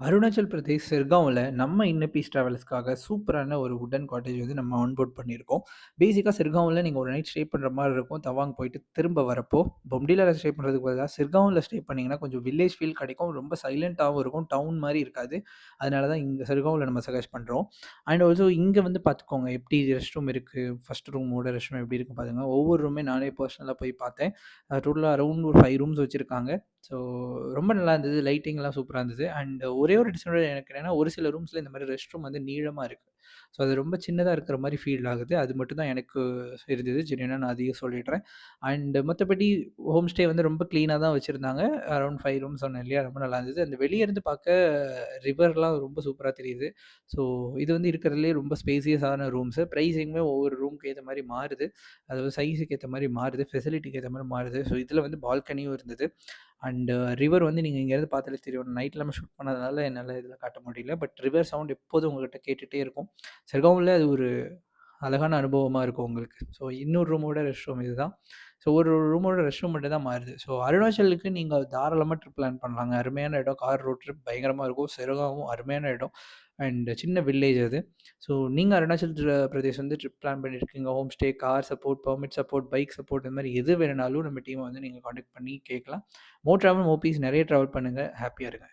அருணாச்சல் பிரதேஷ் சிர்காவ்ல நம்ம இன்னபீஸ் டிராவல்ஸ்க்காக சூப்பரான ஒரு வுட்டன் காட்டேஜ் வந்து நம்ம ஆன்போர்ட் பண்ணியிருக்கோம். பேசிக்கா சிர்காவ்ல நீங்க ஒரு நைட் ஸ்டே பண்ற மாரி இருக்கும். தவாங் போயிட்டு திரும்ப வரப்போ, பொம்டிலால ஸ்டே பண்றதுக்கு பதிலா சிர்காவ்ல ஸ்டே பண்ணீங்கன்னா கொஞ்சம் வில்லேஜ் ஃபீல் கிடைக்கும். ரொம்ப சைலன்ட்டாவும் இருக்கும். டவுன் மாரி இருக்காது. அதனால தான் இங்க சிர்காவ்ல நம்ம சஜெஸ்ட் பண்றோம். அண்ட் ஆல்சோ இங்க வந்து பார்த்துக்கோங்க எப்படி ரெஸ்ட் ரூம் இருக்கு. ஃபர்ஸ்ட் ரூமோட ரெஸ்ட் ரூம் எப்படி இருக்கு பாருங்க. ஒவ்வொரு ரூமே நானே பர்சனலா போய் பார்த்தேன். டோட்டலா அரவுண்ட் ஒரு 5 ரூம்ஸ் வச்சிருக்காங்க. ஸோ ரொம்ப நல்லா இருந்தது. லைட்டிங்லாம் சூப்பரா இருந்தது. அண்ட் ஒரே ஒரு டிஸ்அட்வான்டேஜ் எனக்கு என்னன்னா, ஒரு சில ரூம்ஸ்ல இந்த மாரி ரெஸ்ட் ரூம் வந்து நீளமா இருக்கு. ஸோ அது ரொம்ப சின்னதா இருக்கிற மாரி ஃபீல் ஆகுது. அது மட்டும் தான் எனக்கு இருந்தது. ஜென்யூனா நான் அதையும் சொல்லிடுறேன். அண்ட் மத்தபடி ஹோம் ஸ்டே வந்து ரொம்ப கிளீனா தான் வச்சிருந்தாங்க. அரவுண்ட் 5 ரூம்ஸ் சொன்னேன் இல்லையா? ரொம்ப நல்லா இருந்தது. அந்த வெளிய இருந்து பார்க்க ரிவர்லாம் ரொம்ப சூப்பரா தெரியுது. ஸோ இது வந்து இருக்கிறதுலயே ரொம்ப ஸ்பேசியஸான ரூம்ஸ். பிரைசிங்குமே ஒவ்வொரு ரூம்க்கு ஏத்த மாரி மாறுது. அதாவது சைஸுக்கு ஏத்த மாரி மாறுது. ஃபெசிலிட்டிக்கு ஏத்த மாரி மாறுது. ஸோ இதில வந்து பால்கனியும் இருந்தது. அண்ட் ரிவர் வந்து நீங்க இங்கேருந்து பார்த்தாலே தெரியும். நைட்ல நம்ம ஷூட் பண்ணதுனால என்னால இதில காட்ட முடியல. பட் ரிவர் சவுண்ட் எப்போதும் உங்ககிட்ட கேட்டுட்டே இருக்கும். செர்காவ்ல அது ஒரு அழகான அனுபவமா இருக்கும் உங்களுக்கு. ஸோ இன்னொரு ரூமோட ரெஸ்ட் ரூம் இதுதான். ஸோ ஒரு ரூமோட ரெஸ்ட் ரூம் மட்டும் தான் மாறுது. ஸோ அருணாச்சலுக்கு நீங்க தாராளமா ட்ரிப் பிளான் பண்ணலாங்க. அருமையான இடம். கார் ரோட் ட்ரிப் பயங்கரமா இருக்கும். செரகாவும் அருமையான இடம். அண்ட் சின்ன வில்லேஜ் அது. ஸோ நீங்க அருணாச்சல் பிரதேஷ் வந்து ட்ரிப் பிளான் பண்ணியிருக்கீங்க. Home stay, car support, permit support, bike support இந்த மாரி எது வேணுனாலும் நம்ம டீம வந்து நீங்க கான்டாக்ட் பண்ணி கேட்கலாம். மோர் டிராவல், மோர் பீஸ் நெறைய டிராவல் பண்ணுங்க. ஹேப்பியா இருங்க.